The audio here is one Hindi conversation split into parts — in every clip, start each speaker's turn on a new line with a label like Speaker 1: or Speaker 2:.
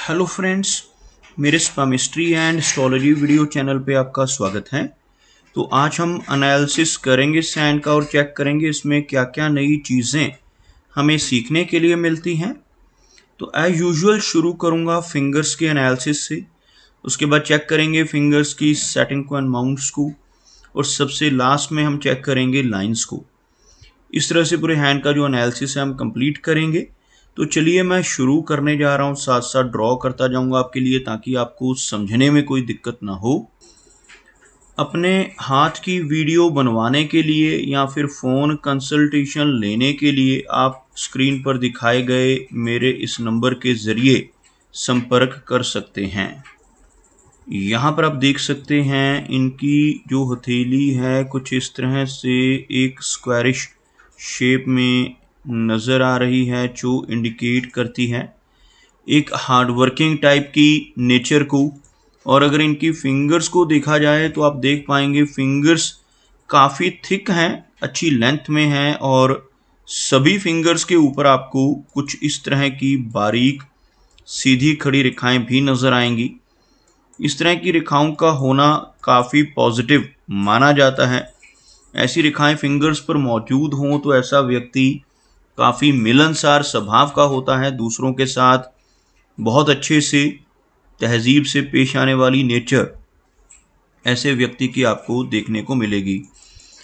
Speaker 1: हेलो फ्रेंड्स, मेरे स्पामिस्ट्री एंड एस्ट्रोलॉजी वीडियो चैनल पे आपका स्वागत है। तो आज हम एनालिसिस करेंगे सैंड का और चेक करेंगे इसमें क्या क्या नई चीज़ें हमें सीखने के लिए मिलती हैं। तो एज यूजुअल शुरू करूँगा फिंगर्स के एनालिसिस से, उसके बाद चेक करेंगे फिंगर्स की सेटिंग को एंड माउंट्स को, और सबसे लास्ट में हम चेक करेंगे लाइंस को। इस तरह से पूरे हैंड का जो एनालिसिस है हम कंप्लीट करेंगे। तो चलिए मैं शुरू करने जा रहा हूँ, साथ साथ ड्रॉ करता जाऊँगा आपके लिए ताकि आपको समझने में कोई दिक्कत ना हो। अपने हाथ की वीडियो बनवाने के लिए या फिर फ़ोन कंसल्टेशन लेने के लिए आप स्क्रीन पर दिखाए गए मेरे इस नंबर के ज़रिए संपर्क कर सकते हैं। यहाँ पर आप देख सकते हैं इनकी जो हथेली है कुछ इस तरह से एक स्क्वायरिश शेप में नज़र आ रही है, जो इंडिकेट करती है एक हार्ड वर्किंग टाइप की नेचर को। और अगर इनकी फिंगर्स को देखा जाए तो आप देख पाएंगे फिंगर्स काफ़ी थिक हैं, अच्छी लेंथ में हैं, और सभी फिंगर्स के ऊपर आपको कुछ इस तरह की बारीक सीधी खड़ी रेखाएं भी नज़र आएंगी। इस तरह की रेखाओं का होना काफ़ी पॉजिटिव माना जाता है। ऐसी रेखाएं फिंगर्स पर मौजूद हों तो ऐसा व्यक्ति काफ़ी मिलनसार स्वभाव का होता है, दूसरों के साथ बहुत अच्छे से तहजीब से पेश आने वाली नेचर ऐसे व्यक्ति की आपको देखने को मिलेगी।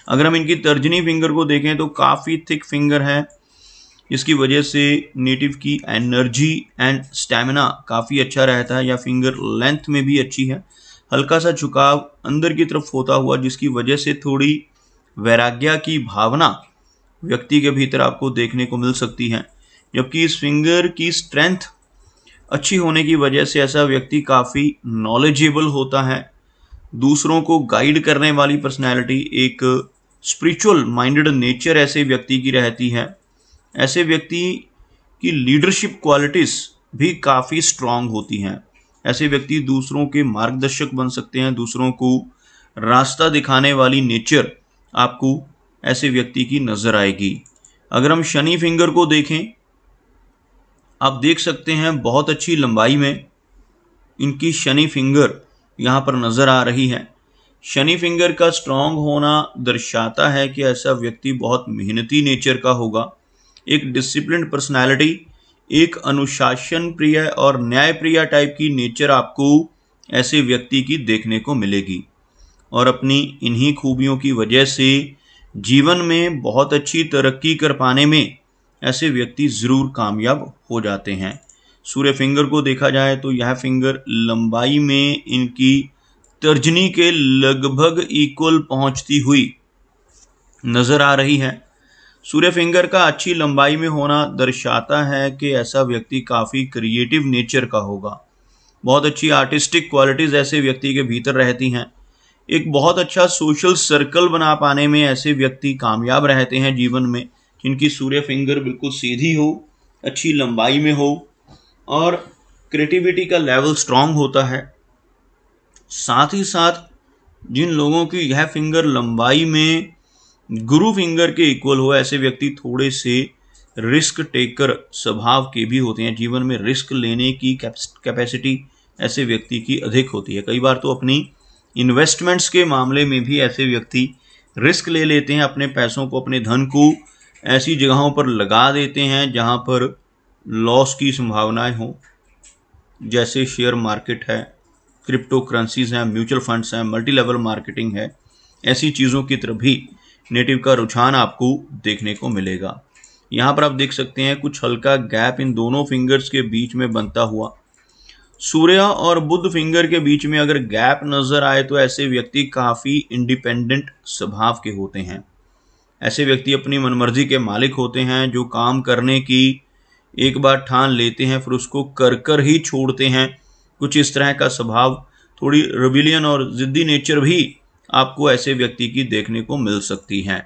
Speaker 1: अगर हम इनकी तर्जनी फिंगर को देखें तो काफ़ी थिक फिंगर है, इसकी वजह से नेटिव की एनर्जी एंड स्टैमिना काफ़ी अच्छा रहता है, या फिंगर लेंथ में भी अच्छी है। हल्का सा झुकाव अंदर की तरफ होता हुआ जिसकी वजह से थोड़ी वैराग्य की भावना व्यक्ति के भीतर आपको देखने को मिल सकती है। जबकि इस फिंगर की स्ट्रेंथ अच्छी होने की वजह से ऐसा व्यक्ति काफ़ी नॉलेजेबल होता है, दूसरों को गाइड करने वाली पर्सनैलिटी, एक स्पिरिचुअल माइंडेड नेचर ऐसे व्यक्ति की रहती है। ऐसे व्यक्ति की लीडरशिप क्वालिटीज़ भी काफ़ी स्ट्रांग होती हैं। ऐसे व्यक्ति दूसरों के मार्गदर्शक बन सकते हैं, दूसरों को रास्ता दिखाने वाली नेचर आपको ऐसे व्यक्ति की नज़र आएगी। अगर हम शनि फिंगर को देखें, आप देख सकते हैं बहुत अच्छी लंबाई में इनकी शनि फिंगर यहाँ पर नज़र आ रही है। शनि फिंगर का स्ट्रांग होना दर्शाता है कि ऐसा व्यक्ति बहुत मेहनती नेचर का होगा, एक डिसिप्लिन्ड पर्सनैलिटी, एक अनुशासन प्रिय और न्याय प्रिय टाइप की नेचर आपको ऐसे व्यक्ति की देखने को मिलेगी। और अपनी इन्हीं खूबियों की वजह से जीवन में बहुत अच्छी तरक्की कर पाने में ऐसे व्यक्ति ज़रूर कामयाब हो जाते हैं। सूर्य फिंगर को देखा जाए तो यह फिंगर लंबाई में इनकी तर्जनी के लगभग इक्वल पहुंचती हुई नज़र आ रही है। सूर्य फिंगर का अच्छी लंबाई में होना दर्शाता है कि ऐसा व्यक्ति काफ़ी क्रिएटिव नेचर का होगा, बहुत अच्छी आर्टिस्टिक क्वालिटीज़ ऐसे व्यक्ति के भीतर रहती हैं। एक बहुत अच्छा सोशल सर्कल बना पाने में ऐसे व्यक्ति कामयाब रहते हैं जीवन में, जिनकी सूर्य फिंगर बिल्कुल सीधी हो, अच्छी लंबाई में हो, और क्रिएटिविटी का लेवल स्ट्रांग होता है। साथ ही साथ जिन लोगों की यह फिंगर लंबाई में गुरु फिंगर के इक्वल हो, ऐसे व्यक्ति थोड़े से रिस्क टेकर स्वभाव के भी होते हैं। जीवन में रिस्क लेने की कैपेसिटी ऐसे व्यक्ति की अधिक होती है। कई बार तो अपनी इन्वेस्टमेंट्स के मामले में भी ऐसे व्यक्ति रिस्क ले लेते हैं, अपने पैसों को, अपने धन को ऐसी जगहों पर लगा देते हैं जहां पर लॉस की संभावनाएं हो, जैसे शेयर मार्केट है, क्रिप्टो करेंसीज हैं, म्यूचुअल फंड्स हैं, मल्टी लेवल मार्केटिंग है। ऐसी चीज़ों की तरफ भी नेटिव का रुझान आपको देखने को मिलेगा। यहाँ पर आप देख सकते हैं कुछ हल्का गैप इन दोनों फिंगर्स के बीच में बनता हुआ। सूर्य और बुध फिंगर के बीच में अगर गैप नज़र आए तो ऐसे व्यक्ति काफ़ी इंडिपेंडेंट स्वभाव के होते हैं। ऐसे व्यक्ति अपनी मनमर्जी के मालिक होते हैं, जो काम करने की एक बार ठान लेते हैं फिर उसको कर कर ही छोड़ते हैं। कुछ इस तरह का स्वभाव, थोड़ी रेबिलियन और ज़िद्दी नेचर भी आपको ऐसे व्यक्ति की देखने को मिल सकती है।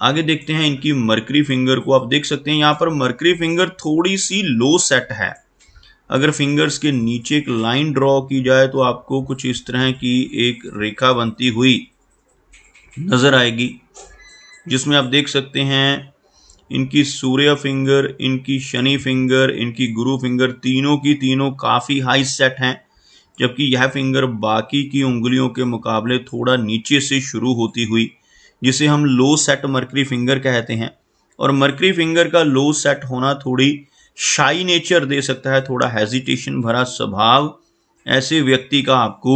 Speaker 1: आगे देखते हैं इनकी मरकरी फिंगर को। आप देख सकते हैं यहाँ पर मरकरी फिंगर थोड़ी सी लो सेट है। अगर फिंगर्स के नीचे एक लाइन ड्रॉ की जाए तो आपको कुछ इस तरह की एक रेखा बनती हुई नज़र आएगी, जिसमें आप देख सकते हैं इनकी सूर्य फिंगर, इनकी शनि फिंगर, इनकी गुरु फिंगर, तीनों की तीनों काफ़ी हाई सेट हैं, जबकि यह फिंगर बाकी की उंगलियों के मुकाबले थोड़ा नीचे से शुरू होती हुई, जिसे हम लो सेट मर्करी फिंगर कहते हैं। और मर्करी फिंगर का लो सेट होना थोड़ी शाई नेचर दे सकता है, थोड़ा हेजिटेशन भरा स्वभाव ऐसे व्यक्ति का आपको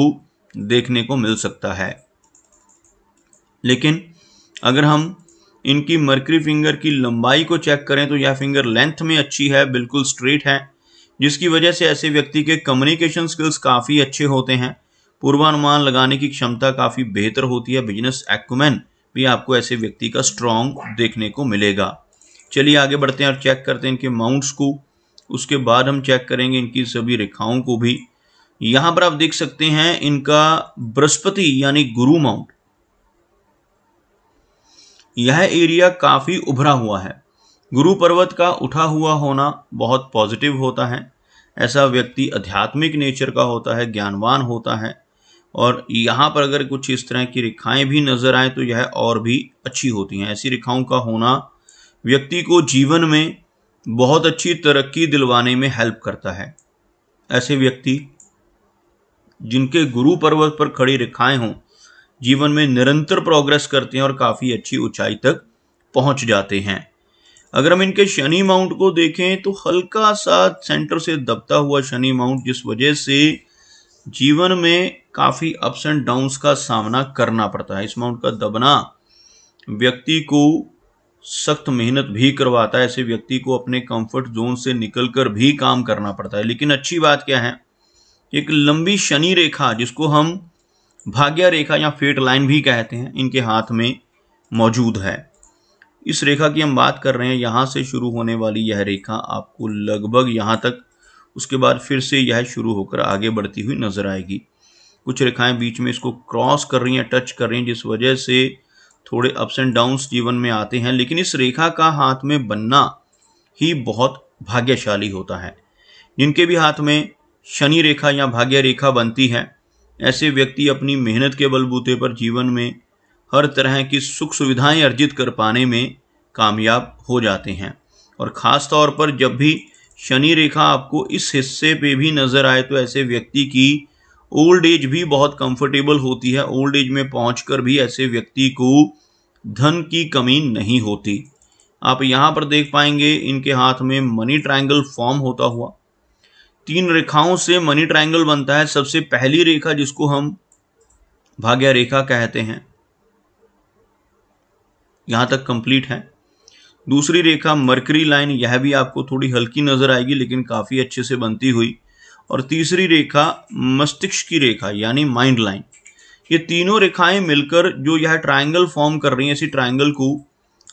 Speaker 1: देखने को मिल सकता है। लेकिन अगर हम इनकी मर्करी फिंगर की लंबाई को चेक करें तो यह फिंगर लेंथ में अच्छी है, बिल्कुल स्ट्रेट है, जिसकी वजह से ऐसे व्यक्ति के कम्युनिकेशन स्किल्स काफ़ी अच्छे होते हैं, पूर्वानुमान लगाने की क्षमता काफ़ी बेहतर होती है, बिजनेस एक्युमेन भी आपको ऐसे व्यक्ति का स्ट्रॉन्ग देखने को मिलेगा। चलिए आगे बढ़ते हैं और चेक करते हैं इनके माउंट्स को। उसके बाद हम चेक करेंगे इनकी सभी रेखाओं को भी। यहाँ पर आप देख सकते हैं इनका बृहस्पति यानी गुरु माउंट, यह एरिया काफ़ी उभरा हुआ है। गुरु पर्वत का उठा हुआ होना बहुत पॉजिटिव होता है। ऐसा व्यक्ति आध्यात्मिक नेचर का होता है, ज्ञानवान होता है, और यहाँ पर अगर कुछ इस तरह की रेखाएं भी नजर आए तो यह और भी अच्छी होती हैं। ऐसी रेखाओं का होना व्यक्ति को जीवन में बहुत अच्छी तरक्की दिलवाने में हेल्प करता है। ऐसे व्यक्ति जिनके गुरु पर्वत पर खड़ी रेखाएं हों, जीवन में निरंतर प्रोग्रेस करते हैं और काफ़ी अच्छी ऊंचाई तक पहुंच जाते हैं। अगर हम इनके शनि माउंट को देखें तो हल्का सा सेंटर से दबता हुआ शनि माउंट, जिस वजह से जीवन में काफ़ी अप्स एंड डाउन्स का सामना करना पड़ता है। इस माउंट का दबना व्यक्ति को सख्त मेहनत भी करवाता है, ऐसे व्यक्ति को अपने कंफर्ट जोन से निकलकर भी काम करना पड़ता है। लेकिन अच्छी बात क्या है, एक लंबी शनि रेखा जिसको हम भाग्य रेखा या फेट लाइन भी कहते हैं, इनके हाथ में मौजूद है। इस रेखा की हम बात कर रहे हैं, यहाँ से शुरू होने वाली यह रेखा आपको लगभग यहाँ तक, उसके बाद फिर से यह शुरू होकर आगे बढ़ती हुई नजर आएगी। कुछ रेखाएं बीच में इसको क्रॉस कर रही हैं, टच कर रही हैं, जिस वजह से थोड़े अप्स एंड डाउन्स जीवन में आते हैं। लेकिन इस रेखा का हाथ में बनना ही बहुत भाग्यशाली होता है। जिनके भी हाथ में शनि रेखा या भाग्य रेखा बनती है, ऐसे व्यक्ति अपनी मेहनत के बलबूते पर जीवन में हर तरह की सुख सुविधाएं अर्जित कर पाने में कामयाब हो जाते हैं। और ख़ास तौर पर जब भी शनि रेखा आपको इस हिस्से पे भी नज़र आए तो ऐसे व्यक्ति की ओल्ड एज भी बहुत कंफर्टेबल होती है। ओल्ड एज में पहुंचकर भी ऐसे व्यक्ति को धन की कमी नहीं होती। आप यहाँ पर देख पाएंगे इनके हाथ में मनी ट्रायंगल फॉर्म होता हुआ, 3 रेखाओं से मनी ट्रायंगल बनता है। सबसे पहली रेखा जिसको हम भाग्य रेखा कहते हैं, यहाँ तक कंप्लीट है। दूसरी रेखा मर्करी लाइन, यह भी आपको थोड़ी हल्की नजर आएगी लेकिन काफ़ी अच्छे से बनती हुई। और तीसरी रेखा मस्तिष्क की रेखा यानी माइंड लाइन। ये तीनों रेखाएं मिलकर जो यह ट्रायंगल फॉर्म कर रही हैं, इसी ट्रायंगल को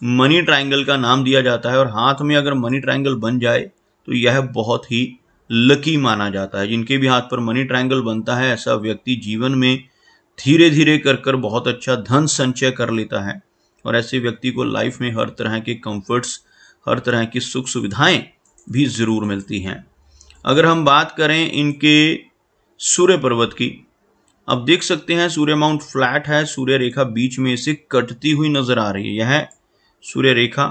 Speaker 1: मनी ट्रायंगल का नाम दिया जाता है। और हाथ में अगर मनी ट्रायंगल बन जाए तो यह बहुत ही लकी माना जाता है। जिनके भी हाथ पर मनी ट्रायंगल बनता है, ऐसा व्यक्ति जीवन में धीरे धीरे कर बहुत अच्छा धन संचय कर लेता है। और ऐसे व्यक्ति को लाइफ में हर तरह के कंफर्ट्स, हर तरह की सुख सुविधाएं भी ज़रूर मिलती हैं। अगर हम बात करें इनके सूर्य पर्वत की, अब देख सकते हैं सूर्य माउंट फ्लैट है, सूर्य रेखा बीच में से कटती हुई नजर आ रही है। यह सूर्य रेखा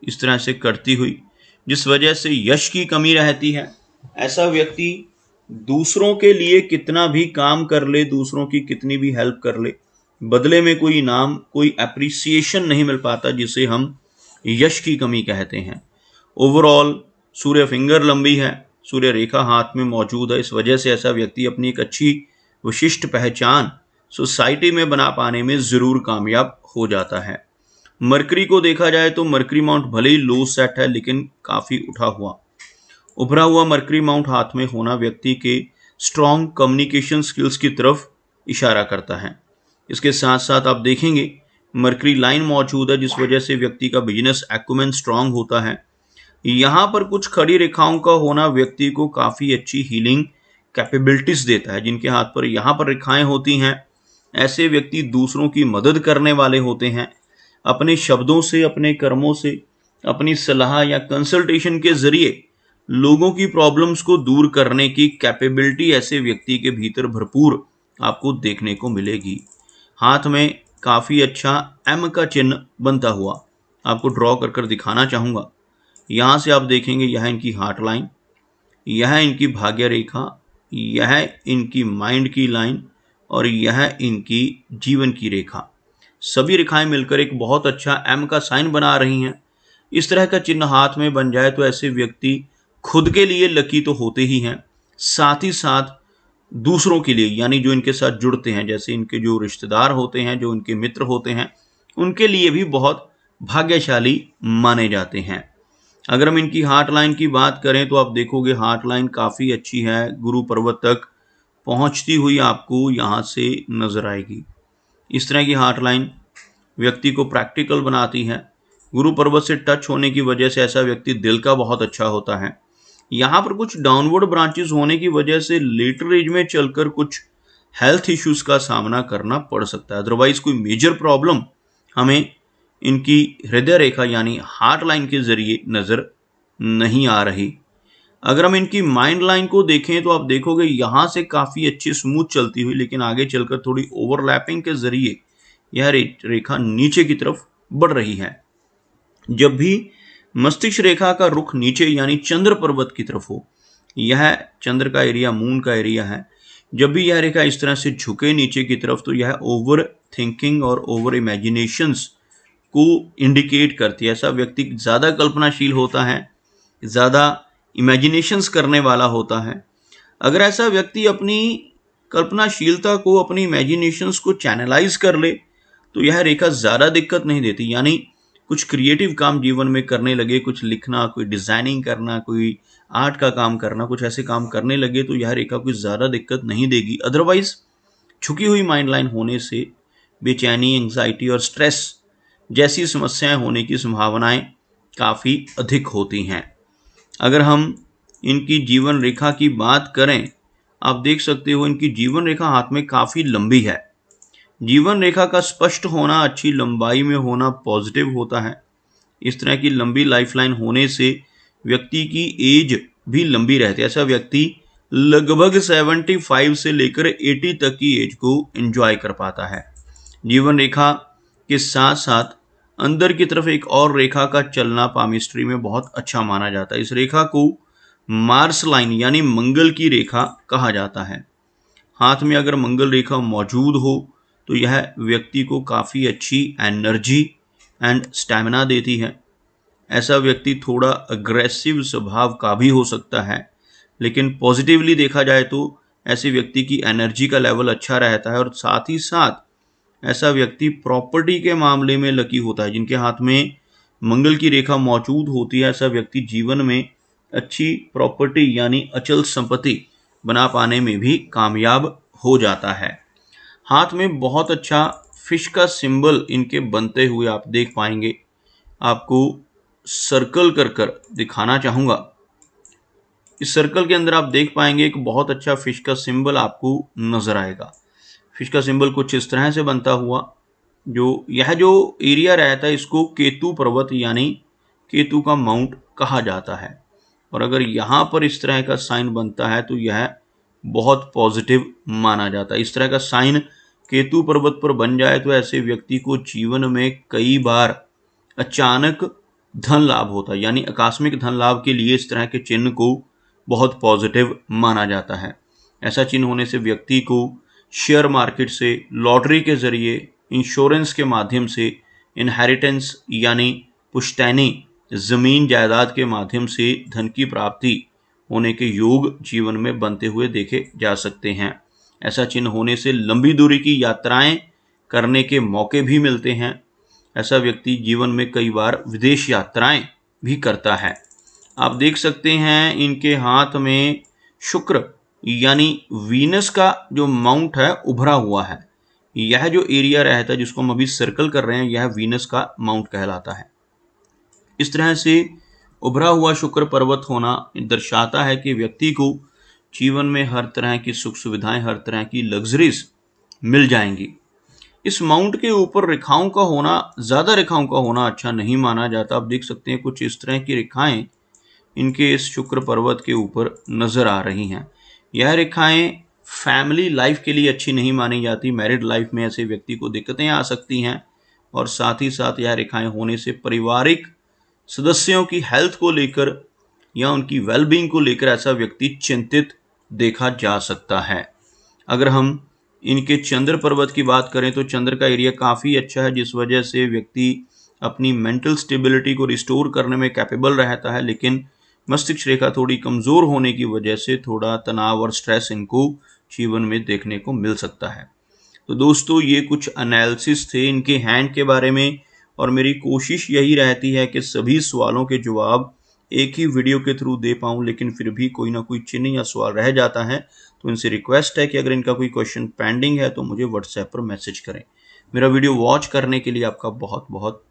Speaker 1: इस तरह से कटती हुई, जिस वजह से यश की कमी रहती है। ऐसा व्यक्ति दूसरों के लिए कितना भी काम कर ले, दूसरों की कितनी भी हेल्प कर ले, बदले में कोई इनाम, कोई एप्रिसिएशन नहीं मिल पाता, जिसे हम यश की कमी कहते हैं। ओवरऑल सूर्य फिंगर लंबी है, सूर्य रेखा हाथ में मौजूद है। इस वजह से ऐसा व्यक्ति अपनी एक अच्छी विशिष्ट पहचान सोसाइटी में बना पाने में ज़रूर कामयाब हो जाता है। मरकरी को देखा जाए तो मरकरी माउंट भले ही लो सेट है लेकिन काफ़ी उठा हुआ, उभरा हुआ मरकरी माउंट हाथ में होना व्यक्ति के स्ट्रॉन्ग कम्युनिकेशन स्किल्स की तरफ इशारा करता है। इसके साथ साथ आप देखेंगे मरकरी लाइन मौजूद है, जिस वजह से व्यक्ति का बिजनेस एक्युमेन स्ट्रांग होता है। यहाँ पर कुछ खड़ी रेखाओं का होना व्यक्ति को काफ़ी अच्छी हीलिंग कैपेबिलिटीज देता है। जिनके हाथ पर यहाँ पर रेखाएं होती हैं, ऐसे व्यक्ति दूसरों की मदद करने वाले होते हैं। अपने शब्दों से, अपने कर्मों से, अपनी सलाह या कंसल्टेशन के जरिए लोगों की प्रॉब्लम्स को दूर करने की कैपेबिलिटी ऐसे व्यक्ति के भीतर भरपूर आपको देखने को मिलेगी। हाथ में काफ़ी अच्छा एम का चिन्ह बनता हुआ आपको ड्रॉ कर दिखाना चाहूँगा। यहाँ से आप देखेंगे यह इनकी हार्ट लाइन, यह इनकी भाग्य रेखा, यह इनकी माइंड की लाइन और यह इनकी जीवन की रेखा। सभी रेखाएं मिलकर एक बहुत अच्छा एम का साइन बना रही हैं। इस तरह का चिन्ह हाथ में बन जाए तो ऐसे व्यक्ति खुद के लिए लकी तो होते ही हैं, साथ ही साथ दूसरों के लिए, यानी जो इनके साथ जुड़ते हैं, जैसे इनके जो रिश्तेदार होते हैं, जो इनके मित्र होते हैं, उनके लिए भी बहुत भाग्यशाली माने जाते हैं। अगर हम इनकी हार्ट लाइन की बात करें तो आप देखोगे हार्ट लाइन काफ़ी अच्छी है, गुरु पर्वत तक पहुंचती हुई आपको यहाँ से नजर आएगी। इस तरह की हार्ट लाइन व्यक्ति को प्रैक्टिकल बनाती है। गुरु पर्वत से टच होने की वजह से ऐसा व्यक्ति दिल का बहुत अच्छा होता है। यहाँ पर कुछ डाउनवर्ड ब्रांचेस होने की वजह से लेटर एज में चलकर कुछ हेल्थ इश्यूज का सामना करना पड़ सकता है। अदरवाइज कोई मेजर प्रॉब्लम हमें इनकी हृदय रेखा यानी हार्ट लाइन के जरिए नजर नहीं आ रही। अगर हम इनकी माइंड लाइन को देखें तो आप देखोगे यहाँ से काफ़ी अच्छी स्मूथ चलती हुई, लेकिन आगे चलकर थोड़ी ओवरलैपिंग के जरिए यह रेखा नीचे की तरफ बढ़ रही है। जब भी मस्तिष्क रेखा का रुख नीचे यानी चंद्र पर्वत की तरफ हो, यह चंद्र का एरिया, मून का एरिया है, जब भी यह रेखा इस तरह से झुके नीचे की तरफ तो यह ओवर थिंकिंग और ओवर इमेजिनेशंस को इंडिकेट करती है। ऐसा व्यक्ति ज़्यादा कल्पनाशील होता है, ज़्यादा इमेजिनेशंस करने वाला होता है। अगर ऐसा व्यक्ति अपनी कल्पनाशीलता को, अपनी इमेजिनेशंस को चैनलाइज कर ले तो यह रेखा ज़्यादा दिक्कत नहीं देती। यानी कुछ क्रिएटिव काम जीवन में करने लगे, कुछ लिखना, कोई डिज़ाइनिंग करना, कोई आर्ट का काम करना, कुछ ऐसे काम करने लगे तो यह रेखा कोई ज़्यादा दिक्कत नहीं देगी। अदरवाइज झुकी हुई माइंड लाइन होने से बेचैनी, एंग्जाइटी और स्ट्रेस जैसी समस्याएं होने की संभावनाएं काफ़ी अधिक होती हैं। अगर हम इनकी जीवन रेखा की बात करें, आप देख सकते हो इनकी जीवन रेखा हाथ में काफ़ी लंबी है। जीवन रेखा का स्पष्ट होना, अच्छी लंबाई में होना पॉजिटिव होता है। इस तरह की लंबी लाइफलाइन होने से व्यक्ति की एज भी लंबी रहती है। ऐसा व्यक्ति लगभग 75 से लेकर 80 तक की एज को एंजॉय कर पाता है। जीवन रेखा के साथ साथ अंदर की तरफ एक और रेखा का चलना पामिस्ट्री में बहुत अच्छा माना जाता है। इस रेखा को मार्स लाइन यानी मंगल की रेखा कहा जाता है। हाथ में अगर मंगल रेखा मौजूद हो तो यह व्यक्ति को काफ़ी अच्छी एनर्जी एंड स्टैमिना देती है। ऐसा व्यक्ति थोड़ा अग्रेसिव स्वभाव का भी हो सकता है, लेकिन पॉजिटिवली देखा जाए तो ऐसे व्यक्ति की एनर्जी का लेवल अच्छा रहता है और साथ ही साथ ऐसा व्यक्ति प्रॉपर्टी के मामले में लकी होता है। जिनके हाथ में मंगल की रेखा मौजूद होती है, ऐसा व्यक्ति जीवन में अच्छी प्रॉपर्टी यानी अचल संपत्ति बना पाने में भी कामयाब हो जाता है। हाथ में बहुत अच्छा फिश का सिंबल इनके बनते हुए आप देख पाएंगे। आपको सर्कल कर दिखाना चाहूँगा। इस सर्कल के अंदर आप देख पाएंगे एक बहुत अच्छा फिश का सिंबल आपको नजर आएगा। फिश का सिंबल कुछ इस तरह से बनता हुआ, यह जो एरिया रहता है इसको केतु पर्वत यानी केतु का माउंट कहा जाता है। और अगर यहाँ पर इस तरह का साइन बनता है तो यह बहुत पॉजिटिव माना जाता है। इस तरह का साइन केतु पर्वत पर बन जाए तो ऐसे व्यक्ति को जीवन में कई बार अचानक धन लाभ होता है, यानी आकस्मिक धन लाभ के लिए इस तरह के चिन्ह को बहुत पॉजिटिव माना जाता है। ऐसा चिन्ह होने से व्यक्ति को शेयर मार्केट से, लॉटरी के जरिए, इंश्योरेंस के माध्यम से, इनहेरिटेंस यानी पुश्तैनी जमीन जायदाद के माध्यम से धन की प्राप्ति होने के योग जीवन में बनते हुए देखे जा सकते हैं। ऐसा चिन्ह होने से लंबी दूरी की यात्राएं करने के मौके भी मिलते हैं। ऐसा व्यक्ति जीवन में कई बार विदेश यात्राएं भी करता है। आप देख सकते हैं इनके हाथ में शुक्र यानी वीनस का जो माउंट है उभरा हुआ है। यह जो एरिया रहता है जिसको हम अभी सर्कल कर रहे हैं, यह वीनस का माउंट कहलाता है। इस तरह से उभरा हुआ शुक्र पर्वत होना दर्शाता है कि व्यक्ति को जीवन में हर तरह की सुख सुविधाएं, हर तरह की लग्जरीज मिल जाएंगी। इस माउंट के ऊपर रेखाओं का होना, ज़्यादा रेखाओं का होना अच्छा नहीं माना जाता। आप देख सकते हैं कुछ इस तरह की रेखाएं इनके इस शुक्र पर्वत के ऊपर नजर आ रही हैं। यह रेखाएं फैमिली लाइफ के लिए अच्छी नहीं मानी जाती। मैरिड लाइफ में ऐसे व्यक्ति को दिक्कतें आ सकती हैं और साथ ही साथ यह रेखाएं होने से पारिवारिक सदस्यों की हेल्थ को लेकर या उनकी वेलबींग को लेकर ऐसा व्यक्ति चिंतित देखा जा सकता है। अगर हम इनके चंद्र पर्वत की बात करें तो चंद्र का एरिया काफ़ी अच्छा है, जिस वजह से व्यक्ति अपनी मेंटल स्टेबिलिटी को रिस्टोर करने में कैपेबल रहता है, लेकिन मस्तिष्क रेखा थोड़ी कमज़ोर होने की वजह से थोड़ा तनाव और स्ट्रेस इनको जीवन में देखने को मिल सकता है। तो दोस्तों, ये कुछ एनालिसिस थे इनके हैंड के बारे में, और मेरी कोशिश यही रहती है कि सभी सवालों के जवाब एक ही वीडियो के थ्रू दे पाऊँ, लेकिन फिर भी कोई ना कोई चिन्ह या सवाल रह जाता है। तो इनसे रिक्वेस्ट है कि अगर इनका कोई क्वेश्चन पेंडिंग है तो मुझे व्हाट्सएप पर मैसेज करें। मेरा वीडियो वॉच करने के लिए आपका बहुत बहुत